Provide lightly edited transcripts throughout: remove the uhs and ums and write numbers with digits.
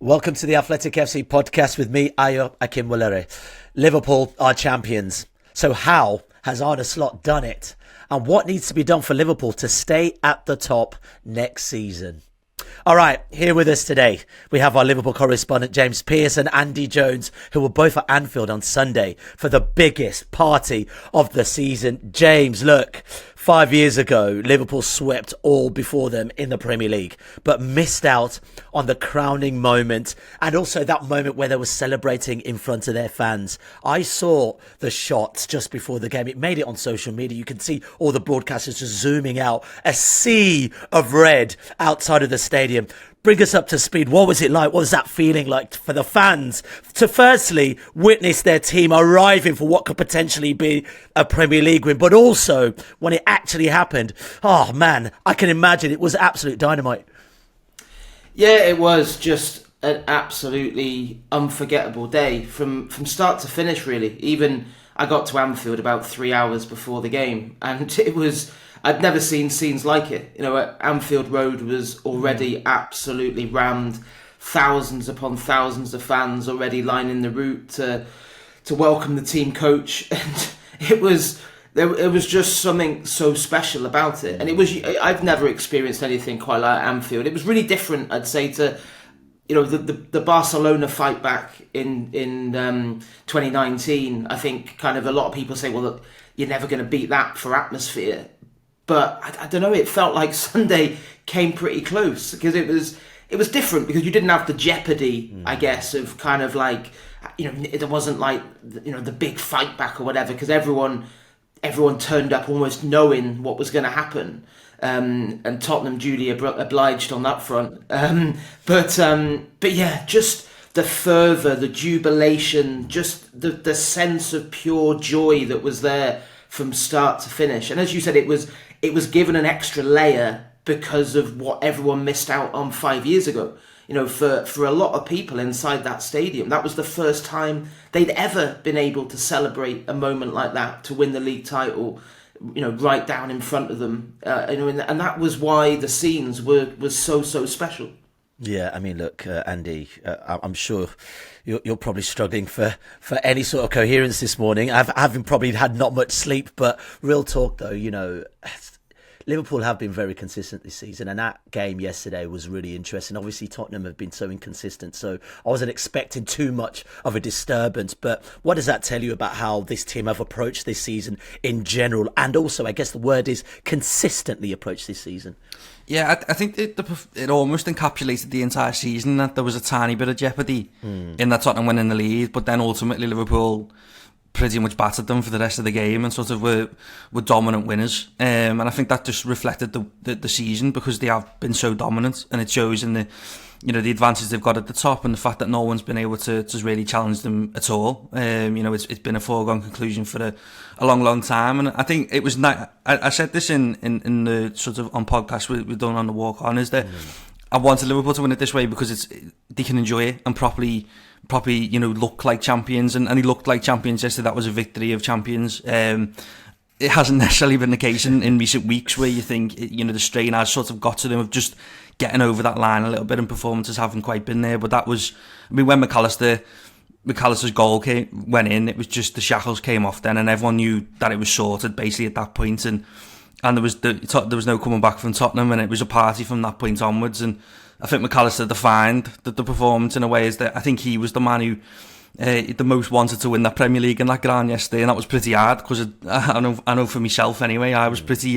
Welcome to the Athletic FC podcast with me, Ayo Akinwolere. Liverpool are champions. So how has Arne Slot done it? And what needs to be done for Liverpool to stay at the top next season? All right, here with us today, we have our Liverpool correspondent James Pearce and Andy Jones, who were both at Anfield on Sunday for the biggest party of the season. James, look, 5 years ago, Liverpool swept all before them in the Premier League, but missed out on the crowning moment and also that moment where they were celebrating in front of their fans. I saw the shots just before the game. It made it on social media. You can see all the broadcasters just zooming out, a sea of red outside of the stadium. Bring us up to speed. What was it like? What was that feeling like for the fans to firstly witness their team arriving for what could potentially be a Premier League win, but also when it actually happened? Oh man, I can imagine it was absolute dynamite. Yeah, it was just an absolutely unforgettable day from start to finish, really. Even I got to Anfield about 3 hours before the game, and I'd never seen scenes like it. You know, Anfield Road was already absolutely rammed. Thousands upon thousands of fans already lining the route to welcome the team coach, and it was just something so special about it. And I've never experienced anything quite like Anfield. It was really different, I'd say, to the Barcelona fight back in 2019. I think kind of a lot of people say, well, look, you're never going to beat that for atmosphere. But I don't know, it felt like Sunday came pretty close because it was different because you didn't have the jeopardy, I guess, of kind of like, it wasn't like, the big fight back or whatever, because everyone turned up almost knowing what was going to happen. And Tottenham duly obliged on that front. But yeah, just the fervour, the jubilation, just the sense of pure joy that was there from start to finish. And as you said, it was given an extra layer because of what everyone missed out on 5 years ago. For a lot of people inside that stadium, that was the first time they'd ever been able to celebrate a moment like that, to win the league title, right down in front of them. And that was why the scenes was so special. Yeah, I mean, look, Andy, I'm sure you're probably struggling for any sort of coherence this morning. Having probably had not much sleep, but real talk though, Liverpool have been very consistent this season, and that game yesterday was really interesting. Obviously, Tottenham have been so inconsistent, so I wasn't expecting too much of a disturbance. But what does that tell you about how this team have approached this season in general, and also, I guess the word is consistently approached this season? Yeah, I think it almost encapsulated the entire season that there was a tiny bit of jeopardy in that Tottenham winning the lead, but then ultimately Liverpool pretty much battered them for the rest of the game and sort of were dominant winners. And I think that just reflected the season because they have been so dominant, and it shows in the advantage they've got at the top and the fact that no one's been able to really challenge them at all. It's been a foregone conclusion for a long time, and I think it was I said this in the sort of on podcast we've done on the walk on, is that I wanted Liverpool to win it this way because they can enjoy it and properly look like champions, and he looked like champions yesterday. That was a victory of champions. It hasn't necessarily been the case in recent weeks where you think the strain has sort of got to them of just getting over that line a little bit, and performances haven't quite been there. But that was, when McAllister's goal went in, it was just the shackles came off then, and everyone knew that it was sorted basically at that point, and there was no coming back from Tottenham, and it was a party from that point onwards. And I think McAllister defined the performance in a way, is that I think he was the man who the most wanted to win that Premier League in that ground yesterday, and that was pretty hard because I know for myself anyway, I was pretty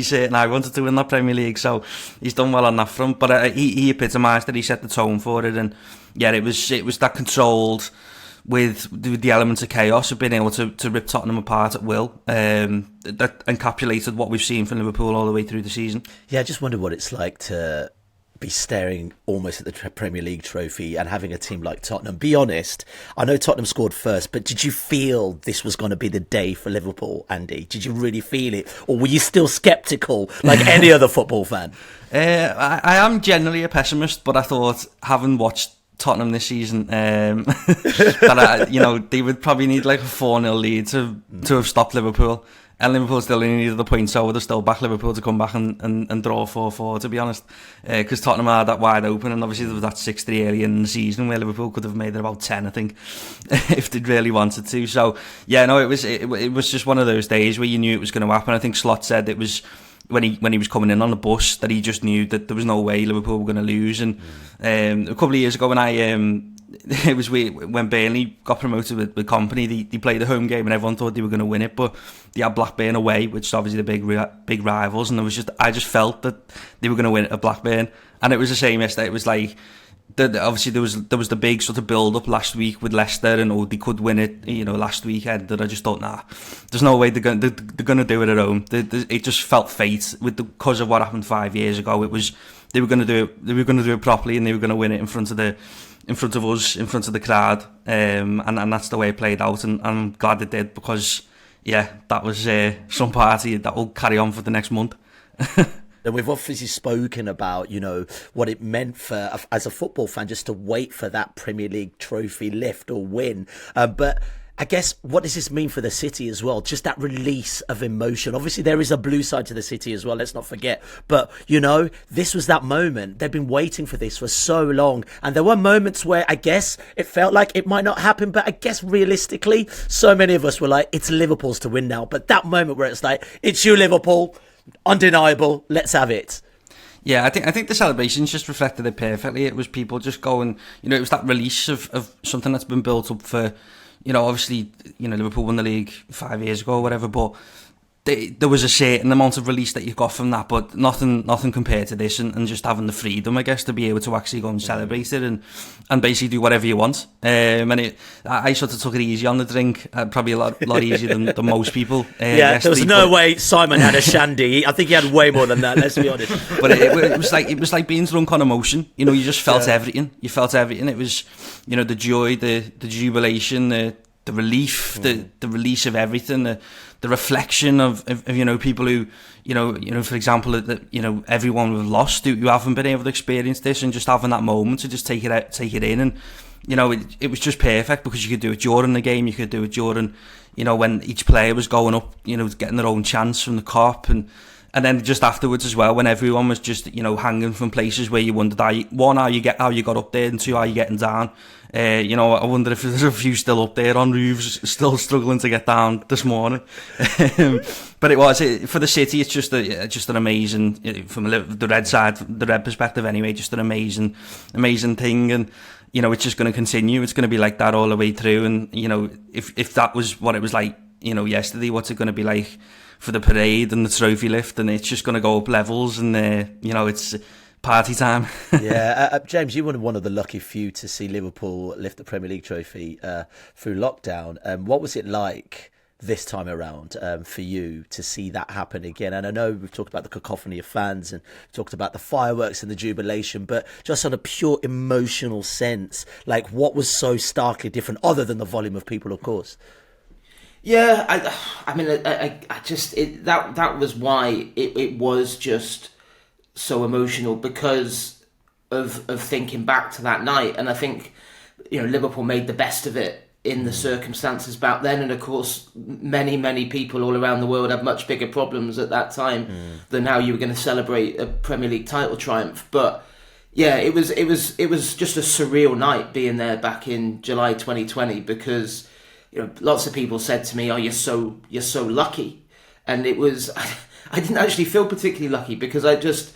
certain I wanted to win that Premier League. So he's done well on that front, but he epitomised it. He set the tone for it, and yeah, it was that controlled with the elements of chaos of being able to rip Tottenham apart at will. That encapsulated what we've seen from Liverpool all the way through the season. Yeah, I just wonder what it's like to be staring almost at the Premier League trophy and having a team like Tottenham. Be honest, I know Tottenham scored first, but did you feel this was going to be the day for Liverpool, Andy? Did you really feel it? Or were you still sceptical like any other football fan? I am generally a pessimist, but I thought, having watched Tottenham this season, that they would probably need like a 4-0 lead to have stopped Liverpool. And Liverpool still only needed the point, so I would have still backed Liverpool to come back and draw 4-4, to be honest. Because Tottenham had that wide open, and obviously there was that 6-3 early in the season where Liverpool could have made it about 10, I think, if they'd really wanted to. So, yeah, no, it was just one of those days where you knew it was going to happen. I think Slot said it was when he was coming in on the bus that he just knew that there was no way Liverpool were going to lose. And a couple of years ago when it was when Burnley got promoted with Company, they played the home game and everyone thought they were going to win it, but they had Blackburn away, which is obviously the big rivals, and I just felt that they were going to win at Blackburn. And it was the same yesterday. It was like obviously there was the big sort of build up last week with Leicester, and they could win it, last weekend. That I just thought, there's no way they're going to do it at home. It just felt fate because of what happened 5 years ago. It was they were going to do it. They were going to do it properly, and they were going to win it in front of us, in front of the crowd, and that's the way it played out, and I'm glad it did, because that was some party that will carry on for the next month. And we've obviously spoken about, what it meant for, as a football fan, just to wait for that Premier League trophy lift or win. But I guess, what does this mean for the city as well? Just that release of emotion. Obviously, there is a blue side to the city as well, let's not forget. But, this was that moment. They've been waiting for this for so long. And there were moments where I guess it felt like it might not happen. But I guess realistically, so many of us were like, it's Liverpool's to win now. But that moment where it's like, it's you, Liverpool. Undeniable. Let's have it. Yeah, I think the celebrations just reflected it perfectly. It was people just going, it was that release of something that's been built up for, obviously, Liverpool won the league 5 years ago or whatever, but there was a certain amount of release that you got from that, but nothing compared to this, and just having the freedom, I guess, to be able to actually go and celebrate it and basically do whatever you want. I sort of took it easy on the drink, probably a lot easier than most people. There was no way Simon had a shandy. I think he had way more than that, let's be honest. But it was like being drunk on emotion. You just felt everything. You felt everything. It was, the joy, the jubilation, the relief, the release of everything, the reflection of people who, for example, that everyone we've lost who haven't been able to experience this, and just having that moment to just take it in, and it was just perfect, because you could do it during the game, you could do it during, when each player was going up, getting their own chance from the cop, and then just afterwards as well, when everyone was just hanging from places where you wondered how you got up there, and two, how you getting down. I wonder if there's a few still up there on roofs, still struggling to get down this morning. But it was for the city. It's just an amazing, from the red side, the red perspective anyway. Just an amazing thing, and it's just going to continue. It's going to be like that all the way through. And if that was what it was like, yesterday, what's it going to be like for the parade and the trophy lift? And it's just going to go up levels, and it's party time. James, you were one of the lucky few to see Liverpool lift the Premier League trophy through lockdown. What was it like this time around for you to see that happen again? And I know we've talked about the cacophony of fans and talked about the fireworks and the jubilation, but just on a pure emotional sense, like, what was so starkly different, other than the volume of people, of course? Yeah, I mean, that was why it was just so emotional, because of thinking back to that night. And I think Liverpool made the best of it in the circumstances back then, and of course many people all around the world had much bigger problems at that time than how you were going to celebrate a Premier League title triumph. But yeah, it was just a surreal night being there back in July 2020, because lots of people said to me, "Oh, you're so lucky," and it was I didn't actually feel particularly lucky, because I just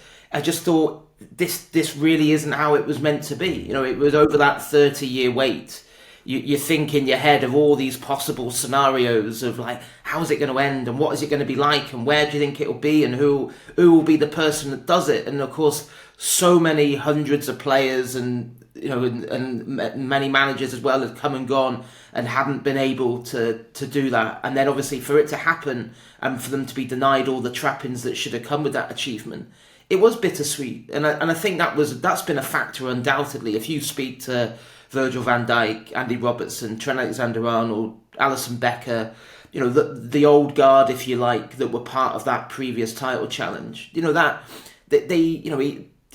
thought this really isn't how it was meant to be. It was over that 30-year wait. You think in your head of all these possible scenarios of, like, how is it going to end, and what is it going to be like, and where do you think it'll be, and who will be the person that does it? And of course, so many hundreds of players and many managers as well have come and gone and haven't been able to do that. And then obviously for it to happen and for them to be denied all the trappings that should have come with that achievement, it was bittersweet. And I think that's been a factor undoubtedly. If you speak to Virgil van Dijk, Andy Robertson, Trent Alexander-Arnold, Alisson Becker, the old guard, if you like, that were part of that previous title challenge, that they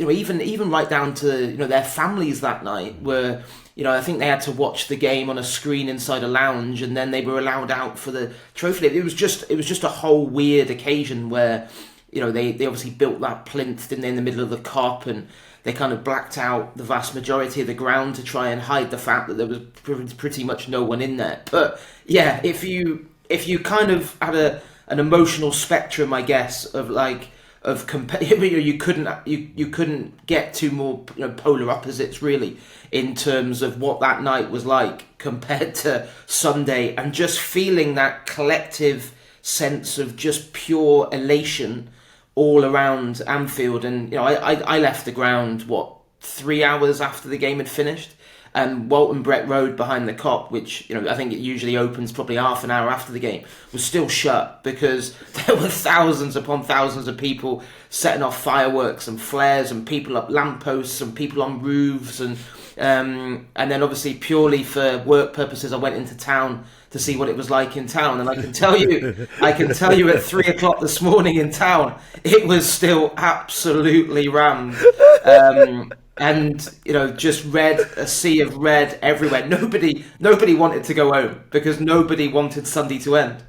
even right down to their families that night were. I think they had to watch the game on a screen inside a lounge, and then they were allowed out for the trophy. It was just a whole weird occasion where, they obviously built that plinth, didn't they, in the middle of the Kop, and they kind of blacked out the vast majority of the ground to try and hide the fact that there was pretty much no one in there. But yeah, if you kind of had an emotional spectrum, I guess, of you couldn't get two more polar opposites really in terms of what that night was like compared to Sunday, and just feeling that collective sense of just pure elation all around Anfield. And I left the ground 3 hours after the game had finished, and Walton Brett Road behind the Kop, which I think it usually opens probably half an hour after the game, was still shut because there were thousands upon thousands of people setting off fireworks and flares, and people up lampposts and people on roofs, and then obviously purely for work purposes I went into town to see what it was like in town, and I can tell you at 3 o'clock this morning in town it was still absolutely rammed. And just red, a sea of red everywhere. Nobody wanted to go home because nobody wanted Sunday to end.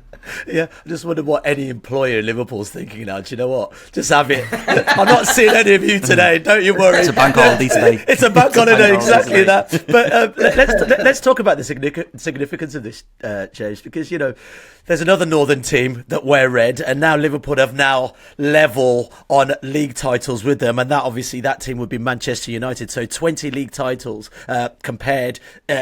Yeah, I just wonder what any employer in Liverpool's thinking now. Do you know what? Just have it. I'm not seeing any of you today. Don't you worry. It's a bank holiday today. It's a bank holiday, exactly that. But let's talk about the significance of this, James, because there's another Northern team that wear red, and now Liverpool have now level on league titles with them, and that team would be Manchester United. So 20 league titles compared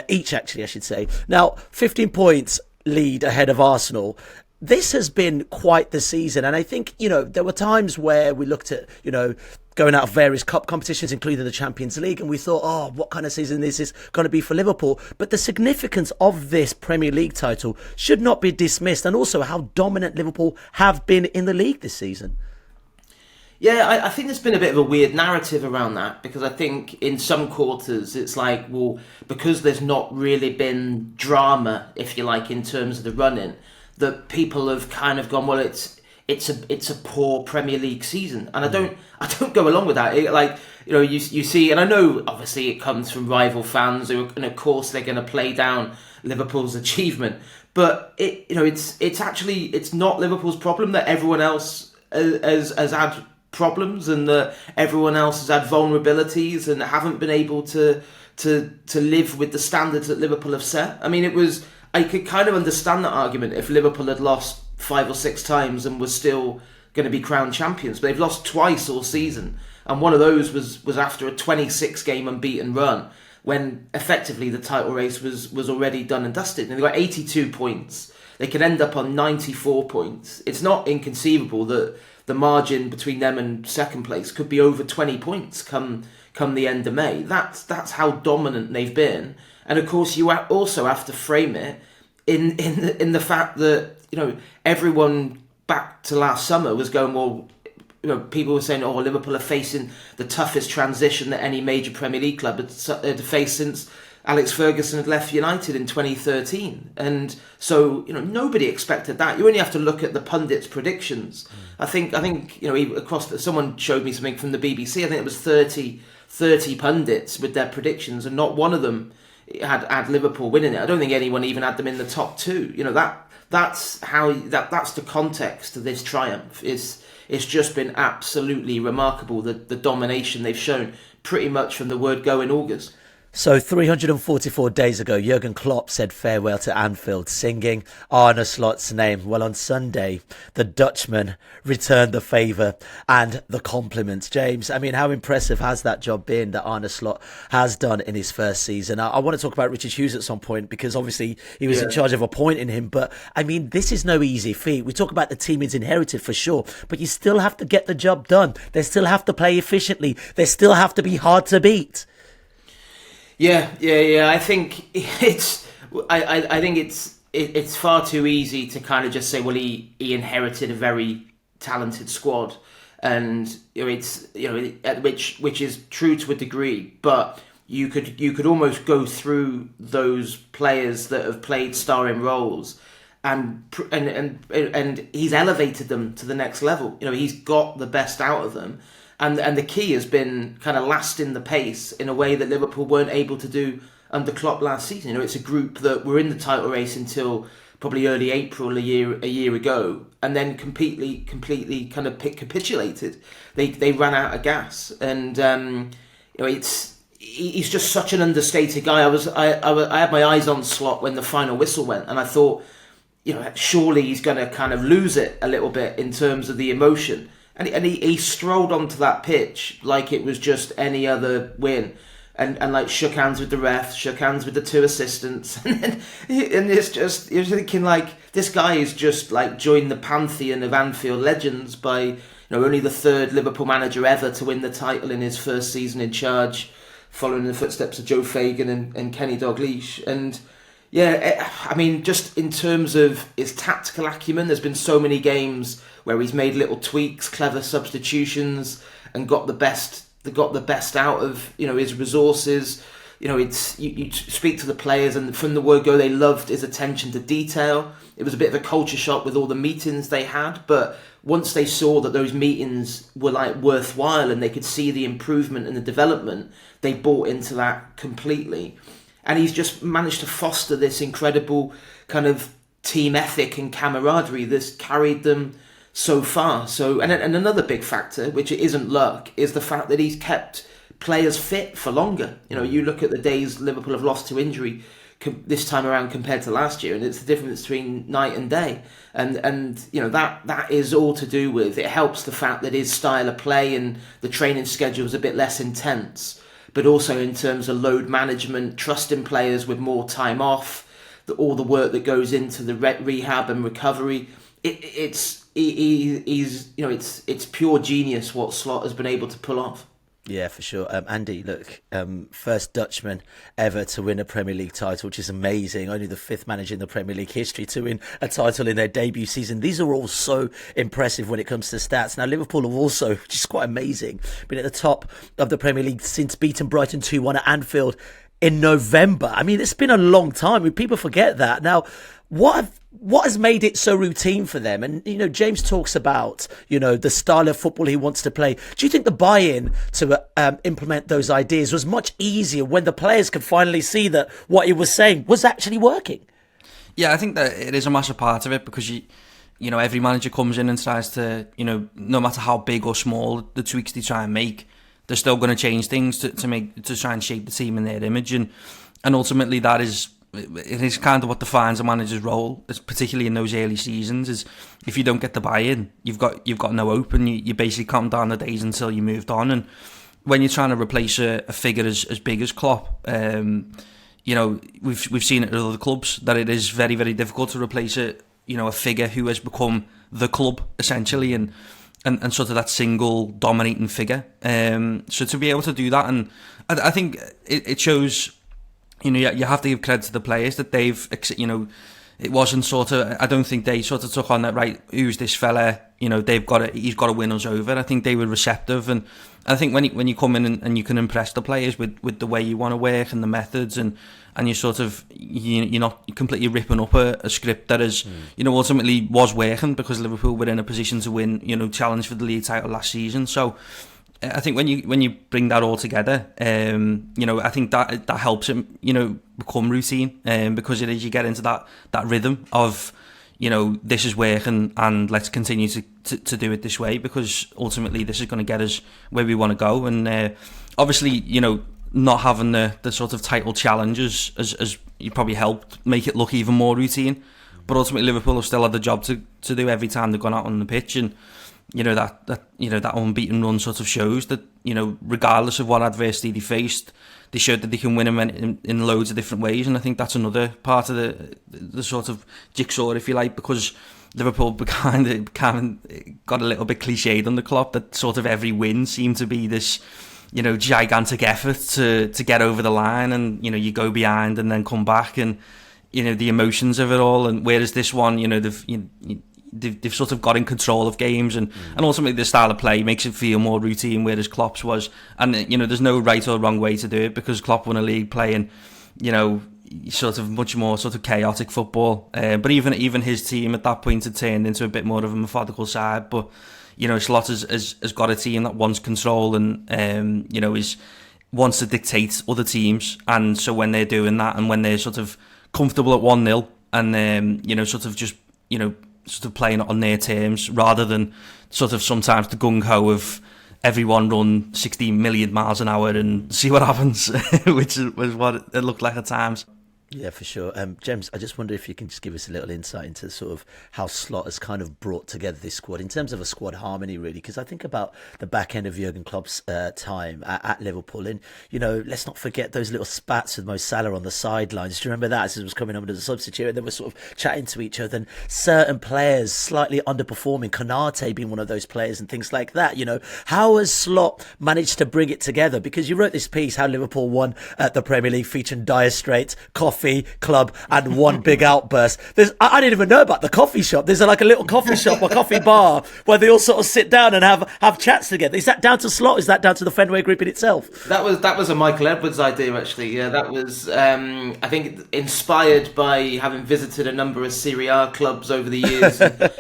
each, actually, I should say. Now 15 points lead ahead of Arsenal. This has been quite the season, and I think there were times where we looked at going out of various cup competitions, including the Champions League, and we thought, oh, what kind of season is this going to be for Liverpool? But the significance of this Premier League title should not be dismissed, and also how dominant Liverpool have been in the league this season. Yeah, I think there's been a bit of a weird narrative around that, because I think in some quarters it's like, well, because there's not really been drama, if you like, in terms of the run-in, that people have kind of gone, well, it's a poor Premier League season, and I don't go along with that. You see, and I know obviously it comes from rival fans, and of course they're going to play down Liverpool's achievement, but it's not Liverpool's problem that everyone else has had problems, and that everyone else has had vulnerabilities and haven't been able to live with the standards that Liverpool have set. I mean, I could kind of understand that argument if Liverpool had lost 5 or 6 times and was still going to be crowned champions, but they've lost twice all season, and one of those was after a 26 game unbeaten run, when effectively the title race was already done and dusted, and they got 82 points. They could end up on 94 points. It's not inconceivable that the margin between them and second place could be over 20 points come the end of May. That's how dominant they've been. And of course, you also have to frame it in the fact that everyone back to last summer was going, well, people were saying, oh, Liverpool are facing the toughest transition that any major Premier League club had faced since Alex Ferguson had left United in 2013. And so, nobody expected that. You only have to look at the pundits' predictions. I think someone showed me something from the BBC. I think it was 30 pundits with their predictions, and not one of them had Liverpool winning it. I don't think anyone even had them in the top 2. That's the context of this triumph. It's just been absolutely remarkable, the domination they've shown pretty much from the word go in August. So 344 days ago, Jurgen Klopp said farewell to Anfield, singing Arne Slot's name. Well, on Sunday, the Dutchman returned the favour and the compliments. James, I mean, how impressive has that job been that Arne Slot has done in his first season? I want to talk about Richard Hughes at some point, because obviously he was in charge of appointing him. But, I mean, this is no easy feat. We talk about the team is inherited for sure, but you still have to get the job done. They still have to play efficiently. They still have to be hard to beat. Yeah. I think it's far too easy to kind of just say, well, he inherited a very talented squad, and which is true to a degree, but you could almost go through those players that have played starring roles, and he's elevated them to the next level. He's got the best out of them. And the key has been kind of lasting the pace in a way that Liverpool weren't able to do under Klopp last season. You know, it's a group that were in the title race until probably early April a year ago, and then completely kind of capitulated. They ran out of gas, and you know, he's just such an understated guy. I had my eyes on Slot when the final whistle went, and I thought, you know, surely he's going to kind of lose it a little bit in terms of the emotion. And he strolled onto that pitch like it was just any other win, and like shook hands with the ref, shook hands with the two assistants, and it's just, you're thinking like, this guy is just like joined the pantheon of Anfield legends by, you know, only the third Liverpool manager ever to win the title in his first season in charge, following in the footsteps of Joe Fagan and Kenny Dalglish. And yeah, I mean, just in terms of his tactical acumen, there's been so many games where he's made little tweaks, clever substitutions, and got the best out of, you know, his resources. You know, you speak to the players, and from the word go, they loved his attention to detail. It was a bit of a culture shock with all the meetings they had, but once they saw that those meetings were like worthwhile and they could see the improvement and the development, they bought into that completely. And he's just managed to foster this incredible kind of team ethic and camaraderie that's carried them so far. So, and another big factor, which isn't luck, is the fact that he's kept players fit for longer. You know, you look at the days Liverpool have lost to injury this time around compared to last year, and it's the difference between night and day. And you know, that is all to do with, it helps the fact that his style of play and the training schedule is a bit less intense, but also in terms of load management, trusting players with more time off, all the work that goes into the rehab and recovery. He's you know, it's pure genius what Slot has been able to pull off. Yeah, for sure. Andy, look, first Dutchman ever to win a Premier League title, which is amazing. Only the fifth manager in the Premier League history to win a title in their debut season. These are all so impressive when it comes to stats. Now, Liverpool have also, which is quite amazing, been at the top of the Premier League since beating Brighton 2-1 at Anfield in November. I mean, it's been a long time. I mean, people forget that. Now, what has made it so routine for them? And, you know, James talks about, you know, the style of football he wants to play. Do you think the buy-in to implement those ideas was much easier when the players could finally see that what he was saying was actually working? Yeah, I think that it is a massive part of it, because you know, every manager comes in and tries to, you know, no matter how big or small the tweaks they try and make, they're still going to change things to try and shape the team in their image, and ultimately it is kind of what defines a manager's role, particularly in those early seasons. Is if you don't get the buy-in, you've got no hope, and you basically count down the days until you moved on. And when you're trying to replace a figure as big as Klopp, you know, we've seen it at other clubs that it is very, very difficult to replace a figure who has become the club essentially, and sort of that single dominating figure. So to be able to do that, and I think it shows. You know, you have to give credit to the players that they've, you know, it wasn't sort of, I don't think they sort of took on that, right, who's this fella, you know, he's got to win us over. I think they were receptive, and I think when you come in and you can impress the players with the way you want to work and the methods, and you sort of, you're not completely ripping up a script that is, you know, ultimately was working, because Liverpool were in a position to win, you know, challenge for the league title last season. So I think when you bring that all together, you know, I think that helps him, you know, become routine, because it is, you get into that rhythm of, you know, this is working and let's continue to do it this way, because ultimately this is going to get us where we want to go. And obviously, you know, not having the sort of title challenges as you probably helped make it look even more routine, but ultimately Liverpool have still had the job to do every time they've gone out on the pitch. And you know, that unbeaten run sort of shows that, you know, regardless of what adversity they faced, they showed that they can win them in loads of different ways. And I think that's another part of the sort of jigsaw, if you like, because Liverpool kind of got a little bit cliched on the Klopp, that sort of every win seemed to be this, you know, gigantic effort to get over the line, and, you know, you go behind and then come back, and, you know, the emotions of it all. And whereas this one, you know, they've sort of got in control of games, and ultimately the style of play makes it feel more routine, whereas Klopp's was, and, you know, there's no right or wrong way to do it, because Klopp won a league playing, you know, sort of much more sort of chaotic football, but even his team at that point had turned into a bit more of a methodical side. But Slot has got a team that wants control and wants to dictate other teams, and so when they're doing that and when they're sort of comfortable at 1-0 and sort of playing it on their terms rather than sort of sometimes the gung-ho of everyone run 16 million miles an hour and see what happens, which was what it looked like at times. Yeah, for sure. James, I just wonder if you can just give us a little insight into sort of how Slot has kind of brought together this squad in terms of a squad harmony, really, because I think about the back end of Jurgen Klopp's time at Liverpool, and, let's not forget those little spats with Mo Salah on the sidelines. Do you remember that as he was coming on as a substitute and they were sort of chatting to each other, and certain players slightly underperforming, Konate being one of those players and things like that. How has Slot managed to bring it together? Because you wrote this piece, how Liverpool won at the Premier League, featuring Dire Straits, Coffee Club and one big outburst. I didn't even know about the coffee shop. There's like a little coffee shop or coffee bar where they all sort of sit down and have chats together. Is that down to Slot? Is that down to the Fenway Group in itself? That was a Michael Edwards idea, actually. Yeah, that was I think inspired by having visited a number of Serie A clubs over the years,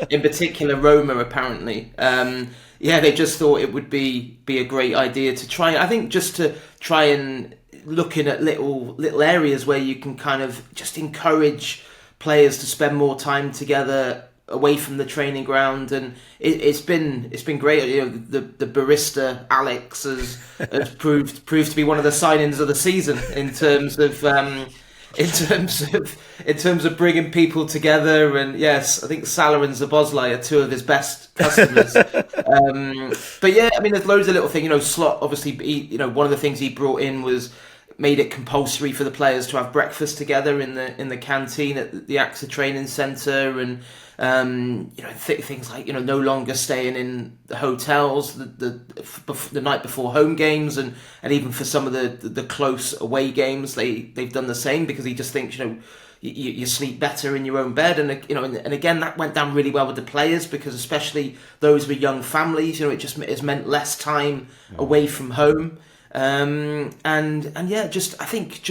in particular Roma, apparently. They just thought it would be a great idea to try. I think just to try and looking at little areas where you can kind of just encourage players to spend more time together away from the training ground, and it's been great. The barista Alex has proved to be one of the signings of the season in terms of bringing people together. And yes, I think Salah and Szoboszlai are two of his best customers. But yeah, I mean, there's loads of little things. Slot obviously, one of the things he brought in was made it compulsory for the players to have breakfast together in the canteen at the AXA training centre, and things like no longer staying in the hotels the night before home games, and even for some of the close away games they've done the same, because he just thinks you sleep better in your own bed, and and again that went down really well with the players, because especially those with young families, it's meant less time away from home. I think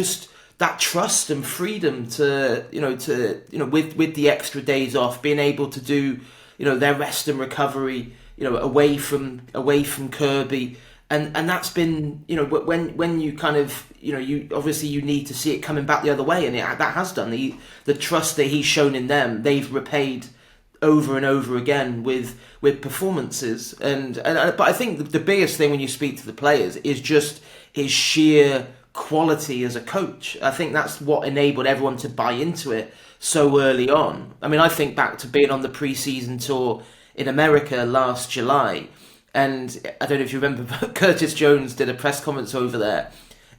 that trust and freedom to with the extra days off, being able to do their rest and recovery away from Kirby, and that's been when you kind of you obviously you need to see it coming back the other way, and that has done. The trust that he's shown in them, they've repaid over and over again with performances, but I think the biggest thing when you speak to the players is just his sheer quality as a coach. I think that's what enabled everyone to buy into it so early on. I mean, I think back to being on the pre-season tour in America last July, and I don't know if you remember, but Curtis Jones did a press conference over there,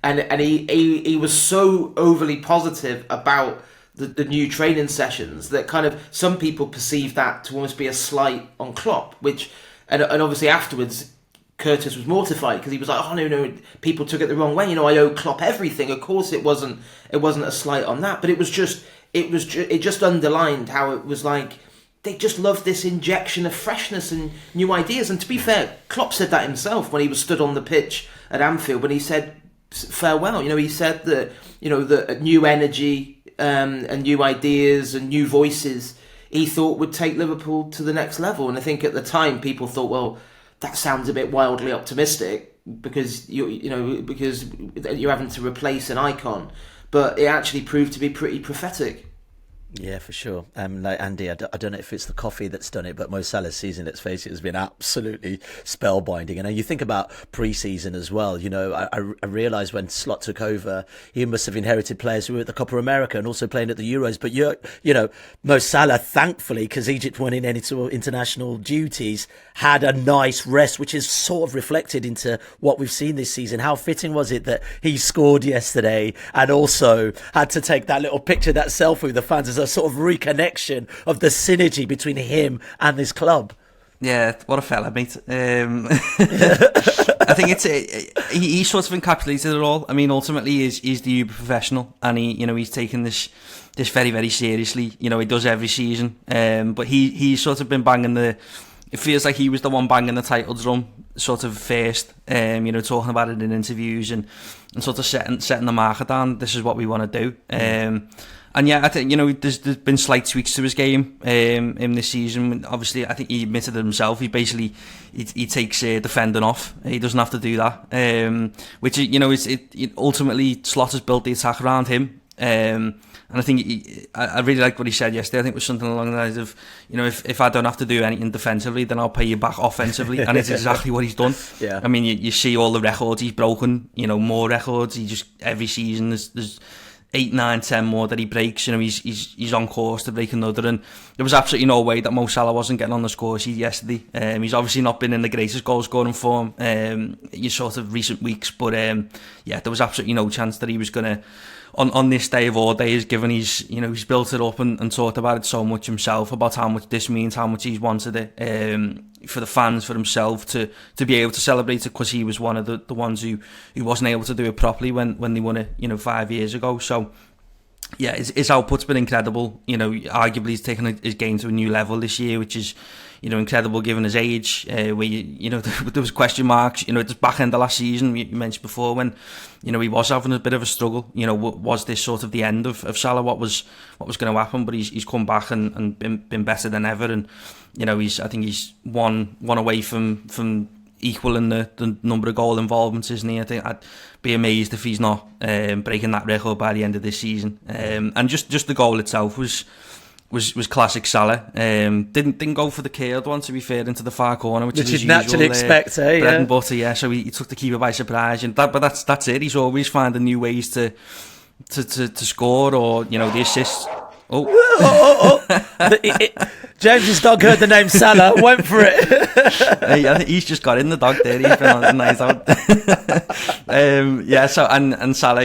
and he was so overly positive about the new training sessions that kind of some people perceive that to almost be a slight on Klopp, and obviously afterwards Curtis was mortified, because he was like, oh no, people took it the wrong way, I owe Klopp everything. Of course it wasn't a slight on that, but it just underlined how it was like they just loved this injection of freshness and new ideas. And to be fair, Klopp said that himself when he was stood on the pitch at Anfield, when he said farewell. He said that the new energy and new ideas and new voices he thought would take Liverpool to the next level. And I think at the time people thought, well, that sounds a bit wildly optimistic, because because you're having to replace an icon, but it actually proved to be pretty prophetic. Yeah, for sure. Like Andy, I don't know if it's the coffee that's done it, but Mo Salah's season, let's face it, has been absolutely spellbinding. And you think about pre-season as well. I realised when Slot took over, he must have inherited players who were at the Copa America and also playing at the Euros. But Mo Salah, thankfully, because Egypt weren't in any sort of international duties, had a nice rest, which is sort of reflected into what we've seen this season. How fitting was it that he scored yesterday and also had to take that little picture, that selfie with the fans, as a sort of reconnection of the synergy between him and this club. Yeah, what a fella, mate. I think he sort of encapsulated it all. I mean, ultimately, he's the uber professional, and he's taken this very, very seriously. He does every season. But he's sort of been banging the it feels like he was the one banging the title drum sort of first, talking about it in interviews and sort of setting the marker down. This is what we want to do. And yeah, I think, there's been slight tweaks to his game in this season. Obviously, I think he admitted it himself. He takes defending off. He doesn't have to do that. Which, ultimately, Slot has built the attack around him. And I think I really liked what he said yesterday. I think it was something along the lines of, if I don't have to do anything defensively, then I'll pay you back offensively. And it's exactly what he's done. Yeah. I mean, you see all the records he's broken, more records. He just, every season, there's 8, 9, 10 more that he breaks. He's on course to break another, and there was absolutely no way that Mo Salah wasn't getting on the score sheet yesterday. He's obviously not been in the greatest goal scoring form in sort of recent weeks, but there was absolutely no chance that he was gonna on this day of all days, given he's built it up and talked about it so much himself, about how much this means, how much he's wanted it for the fans, for himself to be able to celebrate it, because he was one of the ones who wasn't able to do it properly when they won it 5 years ago. So yeah, his output's been incredible. Arguably he's taken his game to a new level this year, which is incredible given his age. Where there was question marks. At the back end of last season, you mentioned before, when he was having a bit of a struggle. Was this sort of the end of Salah? What was going to happen? But he's come back and been better than ever. And I think he's one away from equaling the number of goal involvements, isn't he? I think I'd be amazed if he's not breaking that record by the end of this season. And just the goal itself was classic Salah. Didn't go for the curled one, to be fair, into the far corner, which is you'd naturally expect, bread and butter. Yeah, so he took the keeper by surprise, but that's it. He's always finding new ways to score, or the assists. James's dog heard the name Salah, went for it. I think he's just got in, the dog there. He's been on the night out. So and Salah,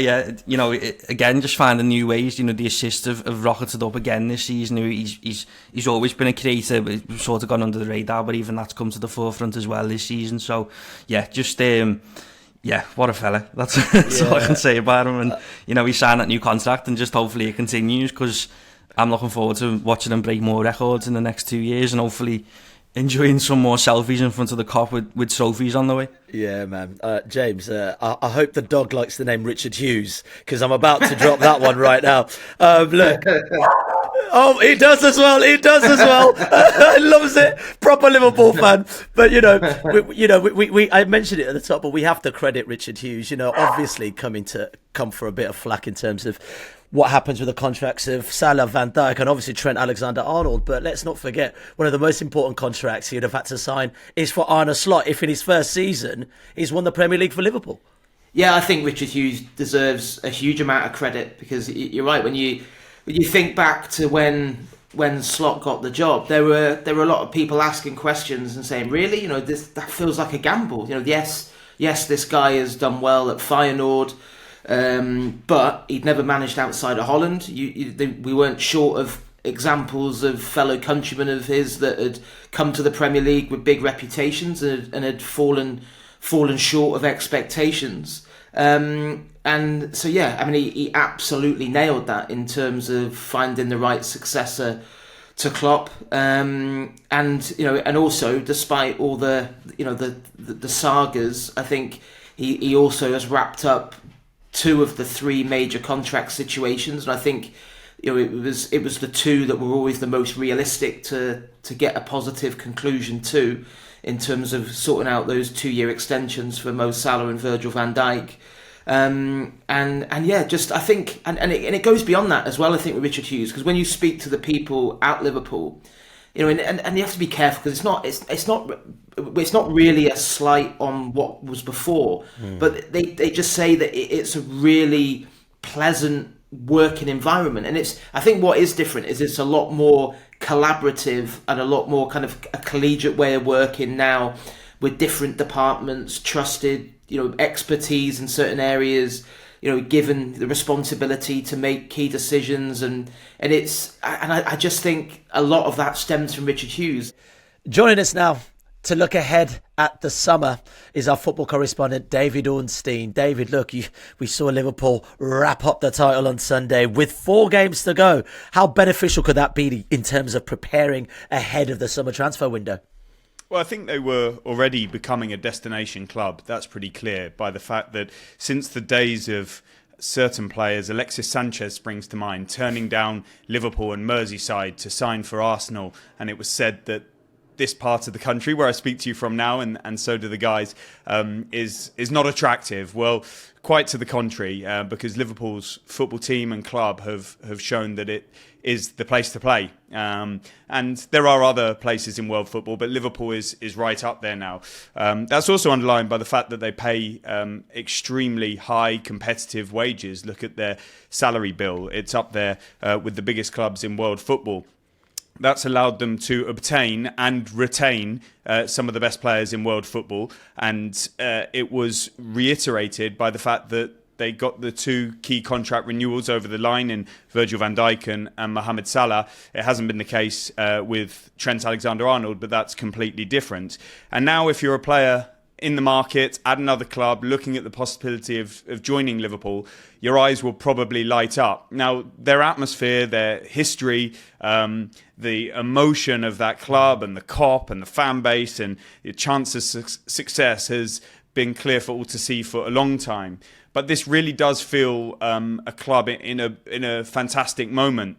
again, just finding new ways. The assists have rocketed up again this season. He's always been a creator, but he's sort of gone under the radar. But even that's come to the forefront as well this season. So yeah, just. What a fella. That's all I can say about him. And, he signed that new contract, and just hopefully it continues, because I'm looking forward to watching him break more records in the next 2 years, and hopefully enjoying some more selfies in front of the Kop with trophies on the way. Yeah, man. James, I hope the dog likes the name Richard Hughes, because I'm about to drop that one right now. Look. Oh, he does as well. He loves it. Proper Liverpool fan. But I mentioned it at the top, but we have to credit Richard Hughes. Obviously come for a bit of flack in terms of what happens with the contracts of Salah, Van Dijk, and obviously Trent Alexander-Arnold. But let's not forget, one of the most important contracts he'd have had to sign is for Arne Slot, if in his first season he's won the Premier League for Liverpool. Yeah, I think Richard Hughes deserves a huge amount of credit, because you're right, when you think back to when Slot got the job, there were a lot of people asking questions and saying, really, that feels like a gamble. Yes, this guy has done well at Feyenoord, but he'd never managed outside of Holland. We weren't short of examples of fellow countrymen of his that had come to the Premier League with big reputations and had fallen short of expectations. And so, he absolutely nailed that in terms of finding the right successor to Klopp. And also, despite all the sagas, I think he also has wrapped up 2 of the 3 major contract situations. And I think, it was the 2 that were always the most realistic to get a positive conclusion to, in terms of sorting out those 2-year extensions for Mo Salah and Virgil van Dijk. I think, and it goes beyond that as well, I think, with Richard Hughes, because when you speak to the people at Liverpool, and you have to be careful, because it's not really a slight on what was before, but they just say that it's a really pleasant working environment, and I think what is different is it's a lot more collaborative and a lot more kind of a collegiate way of working now, with different departments, trusted expertise in certain areas, given the responsibility to make key decisions, and I just think a lot of that stems from Richard Hughes. Joining us now to look ahead at the summer is our football correspondent, David Ornstein. David, look, we saw Liverpool wrap up the title on Sunday with 4 games to go. How beneficial could that be in terms of preparing ahead of the summer transfer window? Well, I think they were already becoming a destination club. That's pretty clear by the fact that since the days of certain players, Alexis Sanchez springs to mind, turning down Liverpool and Merseyside to sign for Arsenal, and it was said that this part of the country where I speak to you from now, and so do the guys, is not attractive. Well, quite to the contrary, because Liverpool's football team and club have shown that it is the place to play. And there are other places in world football, but Liverpool is right up there now. That's also underlined by the fact that they pay extremely high competitive wages. Look at their salary bill. It's up there with the biggest clubs in world football. That's allowed them to obtain and retain some of the best players in world football. And it was reiterated by the fact that they got the two key contract renewals over the line in Virgil van Dijk and Mohamed Salah. It hasn't been the case with Trent Alexander-Arnold, but that's completely different. And now if you're a player in the market at another club looking at the possibility of joining Liverpool, your eyes will probably light up. Now, their atmosphere, their history, the emotion of that club and the COP and the fan base and the chances of success has been clear for all to see for a long time. But this really does feel a club in a fantastic moment.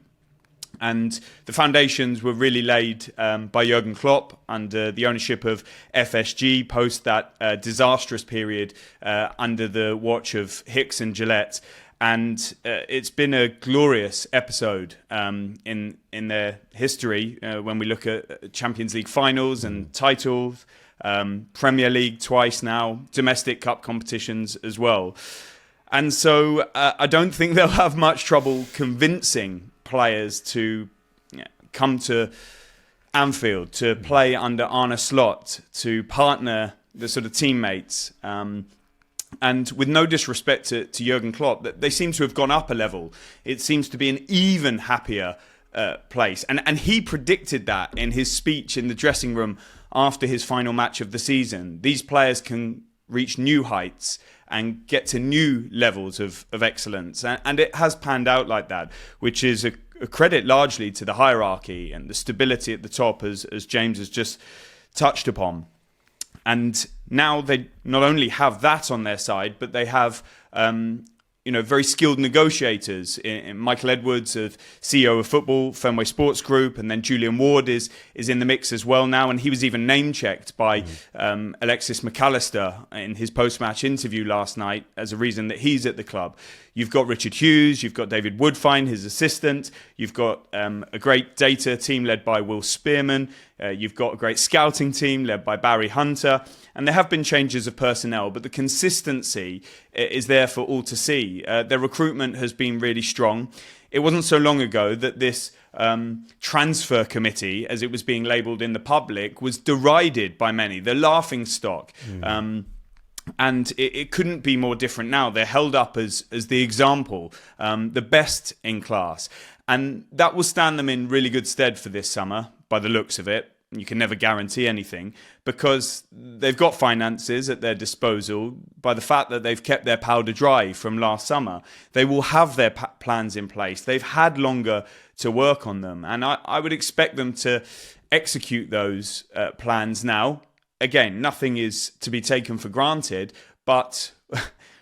And the foundations were really laid by Jurgen Klopp under the ownership of FSG post that disastrous period under the watch of Hicks and Gillette. And it's been a glorious episode in their history when we look at Champions League finals and titles, Premier League twice now, domestic cup competitions as well. And so I don't think they'll have much trouble convincing players to come to Anfield, to play under Arne Slot, to partner the sort of teammates. And with no disrespect to Jurgen Klopp, they seem to have gone up a level. It seems to be an even happier place. And he predicted that in his speech in the dressing room after his final match of the season. These players can reach new heights and get to new levels of excellence. And it has panned out like that, which is a credit largely to the hierarchy and the stability at the top, as James has just touched upon. And now they not only have that on their side, but they have very skilled negotiators in Michael Edwards, CEO of football, Fenway Sports Group, and then Julian Ward is in the mix as well now, and he was even name-checked by Alexis McAllister in his post-match interview last night as a reason that he's at the club. You've got Richard Hughes, you've got David Woodfine, his assistant, you've got a great data team led by Will Spearman, you've got a great scouting team led by Barry Hunter, and there have been changes of personnel, but the consistency is there for all to see. Their recruitment has been really strong. It wasn't so long ago that this transfer committee, as it was being labelled in the public, was derided by many, the laughing stock. And it couldn't be more different now. They're held up as the example, the best in class. And that will stand them in really good stead for this summer, by the looks of it. You can never guarantee anything because they've got finances at their disposal by the fact that they've kept their powder dry from last summer. They will have their plans in place. They've had longer to work on them. And I would expect them to execute those plans now. Again, nothing is to be taken for granted, but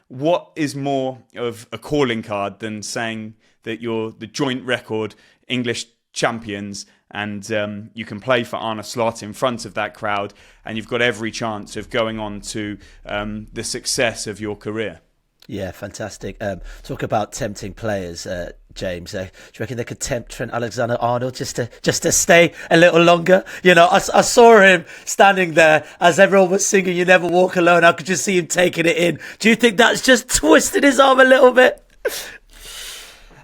what is more of a calling card than saying that you're the joint record English champions and you can play for Arne Slot in front of that crowd and you've got every chance of going on to the success of your career. Yeah, fantastic. Talk about tempting players, James. Do you reckon they could tempt Trent Alexander-Arnold just to stay a little longer? You know, I saw him standing there as everyone was singing "You Never Walk Alone." I could just see him taking it in. Do you think that's just twisted his arm a little bit?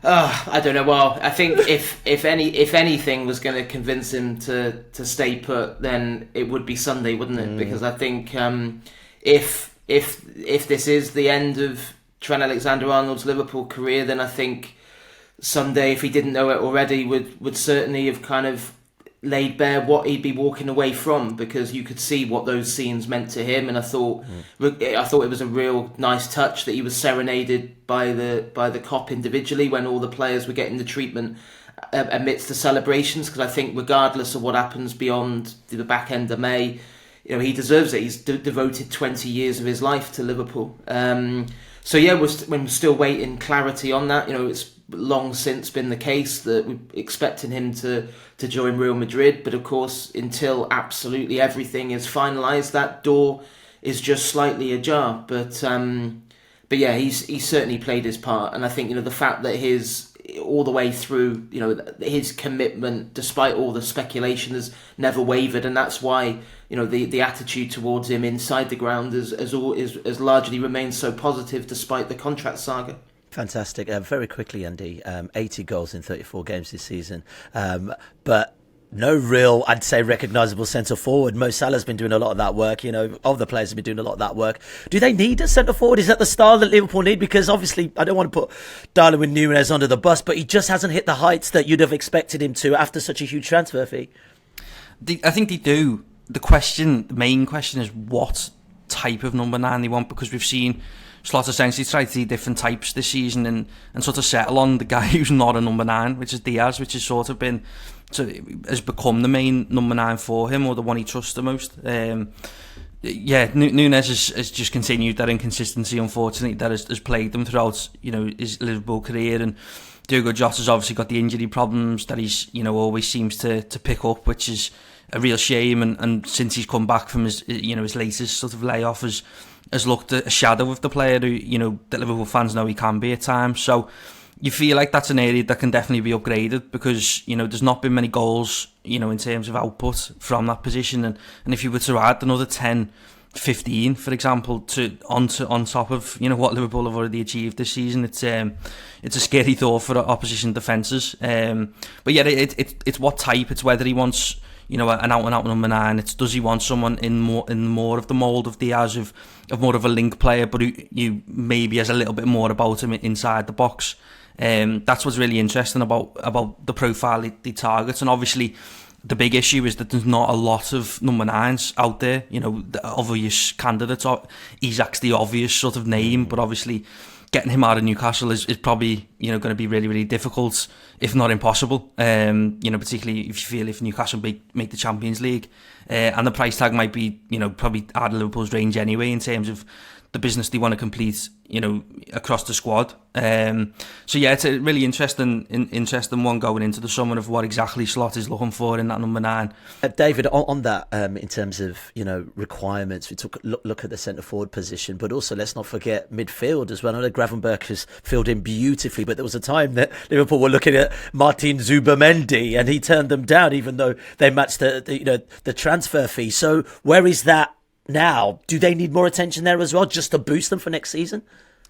I don't know. Well, I think if anything was going to convince him to stay put, then it would be Sunday, wouldn't it? Because I think if this is the end of Trent Alexander-Arnold's Liverpool career, then I think Sunday, if he didn't know it already, would certainly have kind of laid bare what he'd be walking away from, because you could see what those scenes meant to him. And I thought it was a real nice touch that he was serenaded by the cop individually when all the players were getting the treatment amidst the celebrations, because I think regardless of what happens beyond the back end of May, he deserves it. He's devoted 20 years of his life to Liverpool. So yeah, we're still waiting clarity on that. It's long since been the case that we're expecting him to join Real Madrid, but of course, until absolutely everything is finalised, that door is just slightly ajar. But yeah, he's certainly played his part, and I think the fact that all the way through, his commitment, despite all the speculation, has never wavered, and that's why the attitude towards him inside the ground has largely remained so positive despite the contract saga. Fantastic. Very quickly, Andy, 80 goals in 34 games this season, but no real, I'd say, recognisable centre forward. Mo Salah's been doing a lot of that work. All the players have been doing a lot of that work. Do they need a centre forward? Is that the style that Liverpool need? Because obviously, I don't want to put Darwin Núñez under the bus, but he just hasn't hit the heights that you'd have expected him to after such a huge transfer fee. I think they do. The main question is what type of number 9 they want, because we've seen Slot essentially try 3 different types this season and sort of settle on the guy who's not a number 9, which is Diaz, which has sort of been... So has become the main number 9 for him, or the one he trusts the most. Núñez has just continued that inconsistency, unfortunately, that has plagued him throughout his Liverpool career. And Diogo Jota's obviously got the injury problems that he's always seems to pick up, which is a real shame. And since he's come back from his latest sort of layoff, has looked a shadow of the player who that Liverpool fans know he can be at times. So you feel like that's an area that can definitely be upgraded, because there's not been many goals in terms of output from that position, and if you were to add another 10, 15 for example on top of what Liverpool have already achieved this season, it's a scary thought for opposition defences. But yeah, it's what type, it's whether he wants an out and out number 9. Does he want someone in more of the mould of Diaz, of more of a link player, but who maybe has a little bit more about him inside the box. That's what's really interesting about the profile he targets. And obviously the big issue is that there's not a lot of number 9s out there. The obvious candidates Isak's the obvious sort of name, but obviously getting him out of Newcastle is probably going to be really, really difficult, if not impossible. Particularly if you feel if Newcastle make the Champions League, and the price tag might be probably out of Liverpool's range anyway in terms of the business they want to complete, across the squad. So yeah, it's a really interesting one going into the summer of what exactly Slot is looking for in that number 9. David, on that, in terms of requirements, we took a look at the centre forward position, but also let's not forget midfield as well. I know Gravenberch has filled in beautifully, but there was a time that Liverpool were looking at Martin Zubimendi, and he turned them down, even though they matched the transfer fee. So where is that now? Do they need more attention there as well, just to boost them for next season?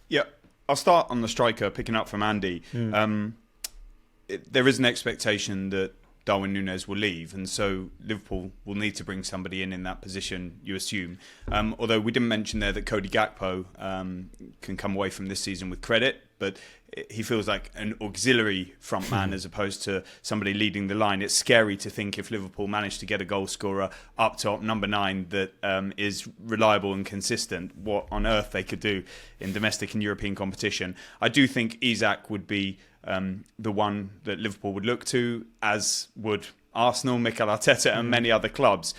Yeah, I'll start on the striker, picking up from Andy. There is an expectation that Darwin Núñez will leave, and so Liverpool will need to bring somebody in that position, you assume. Although we didn't mention there that Cody Gakpo can come away from this season with credit, but he feels like an auxiliary front man as opposed to somebody leading the line. It's scary to think if Liverpool managed to get a goal scorer up top, number 9, that is reliable and consistent, what on earth they could do in domestic and European competition. I do think Isak would be the one that Liverpool would look to, as would Arsenal, Mikel Arteta and many other clubs.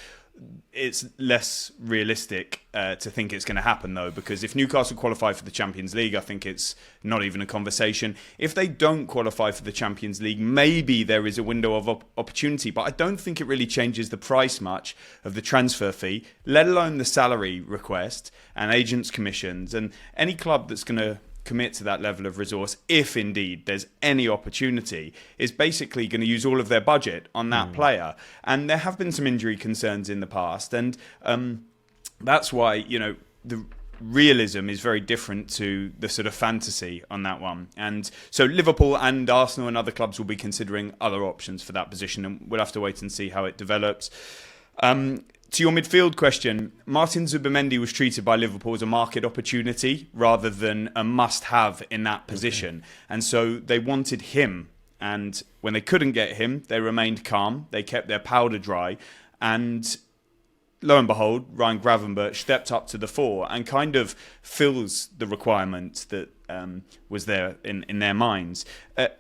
It's less realistic to think it's going to happen, though, because if Newcastle qualify for the Champions League, I think it's not even a conversation. If they don't qualify for the Champions League, maybe there is a window of opportunity, but I don't think it really changes the price much of the transfer fee, let alone the salary request and agents' commissions. And any club that's going to commit to that level of resource, if indeed there's any opportunity, is basically going to use all of their budget on that player. And there have been some injury concerns in the past, and that's why the realism is very different to the sort of fantasy on that one. And so Liverpool and Arsenal and other clubs will be considering other options for that position, and we'll have to wait and see how it develops. To your midfield question, Martin Zubimendi was treated by Liverpool as a market opportunity rather than a must-have in that position. Okay. And so they wanted him. And when they couldn't get him, they remained calm. They kept their powder dry. And lo and behold, Ryan Gravenberch stepped up to the fore and kind of fills the requirement that was there in their minds.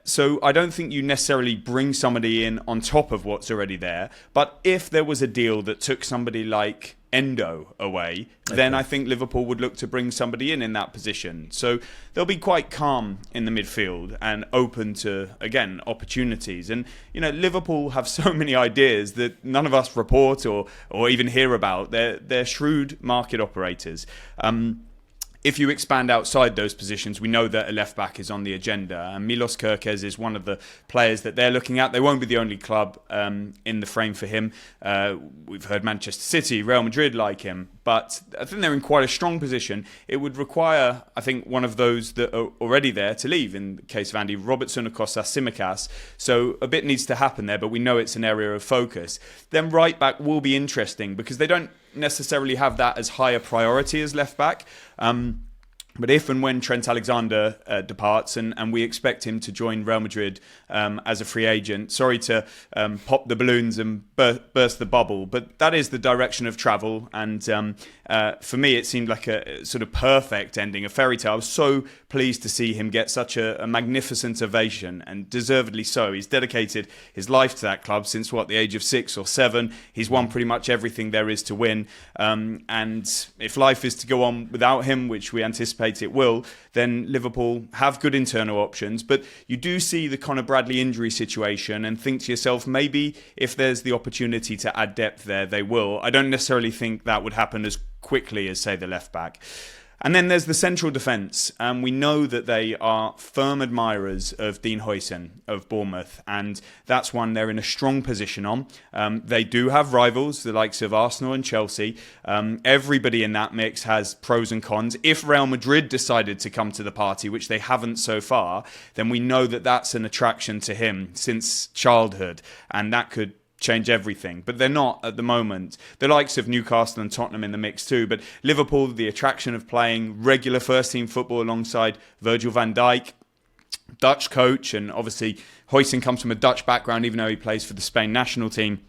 So I don't think you necessarily bring somebody in on top of what's already there. But if there was a deal that took somebody like Endo away, then I think Liverpool would look to bring somebody in that position. So they'll be quite calm in the midfield and open to, again, opportunities. And, Liverpool have so many ideas that none of us report or even hear about. They're shrewd market operators. If you expand outside those positions, we know that a left-back is on the agenda. And Milos Kerkez is one of the players that they're looking at. They won't be the only club in the frame for him. We've heard Manchester City, Real Madrid like him. But I think they're in quite a strong position. It would require, I think, one of those that are already there to leave, in the case of Andy Robertson, or Kostas Tsimikas. So a bit needs to happen there, but we know it's an area of focus. Then right-back will be interesting because they don't necessarily have that as high a priority as left-back. But if and when Trent Alexander departs, and we expect him to join Real Madrid as a free agent, sorry to pop the balloons and burst the bubble, but that is the direction of travel. And for me, it seemed like a sort of perfect ending, a fairy tale. I was so pleased to see him get such a magnificent ovation, and deservedly so. He's dedicated his life to that club since, the age of 6 or 7. He's won pretty much everything there is to win. And if life is to go on without him, which we anticipate it will, then Liverpool have good internal options. But you do see the Conor Bradley injury situation and think to yourself, maybe if there's the opportunity to add depth there, they will. I don't necessarily think that would happen as quickly as, say, the left back. And then there's the central defence. We know that they are firm admirers of Dean Huijsen of Bournemouth, and that's one they're in a strong position on. They do have rivals, the likes of Arsenal and Chelsea. Everybody in that mix has pros and cons. If Real Madrid decided to come to the party, which they haven't so far, then we know that that's an attraction to him since childhood, and that could change everything, but they're not at the moment. The likes of Newcastle and Tottenham in the mix too, but Liverpool, the attraction of playing regular first team football alongside Virgil van Dijk, Dutch coach, and obviously Huijsen comes from a Dutch background even though he plays for the Spain national team.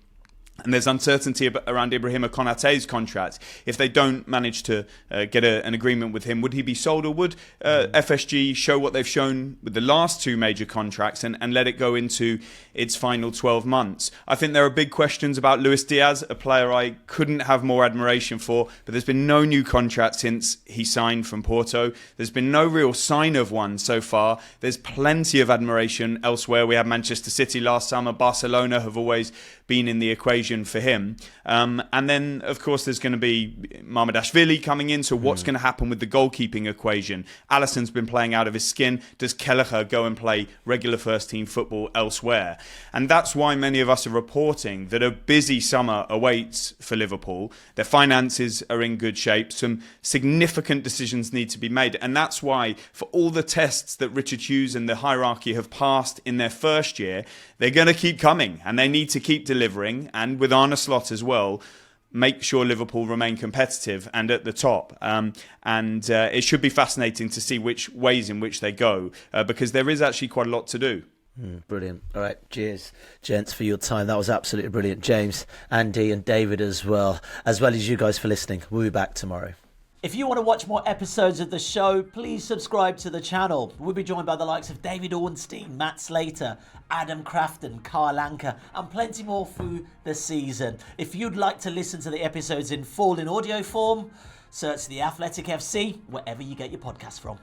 And there's uncertainty around Ibrahima Konaté's contract. If they don't manage to get an agreement with him, would he be sold, or would FSG show what they've shown with the last 2 major contracts and let it go into its final 12 months? I think there are big questions about Luis Diaz, a player I couldn't have more admiration for, but there's been no new contract since he signed from Porto. There's been no real sign of one so far. There's plenty of admiration elsewhere. We had Manchester City last summer. Barcelona have always been in the equation for him. And then, of course, there's going to be Mamardashvili coming in. So what's going to happen with the goalkeeping equation? Alisson's been playing out of his skin. Does Kelleher go and play regular first-team football elsewhere? And that's why many of us are reporting that a busy summer awaits for Liverpool. Their finances are in good shape. Some significant decisions need to be made. And that's why, for all the tests that Richard Hughes and the hierarchy have passed in their first year, they're going to keep coming, and they need to keep delivering. And with Arne Slot as well, make sure Liverpool remain competitive and at the top. And it should be fascinating to see which ways in which they go, because there is actually quite a lot to do. Brilliant. All right, cheers, gents, for your time. That was absolutely brilliant. James, Andy and David as well as you guys for listening. We'll be back tomorrow. If you want to watch more episodes of the show, please subscribe to the channel. We'll be joined by the likes of David Ornstein, Matt Slater, Adam Crafton, Carl Anker, and plenty more through the season. If you'd like to listen to the episodes in full in audio form, search The Athletic FC wherever you get your podcasts from.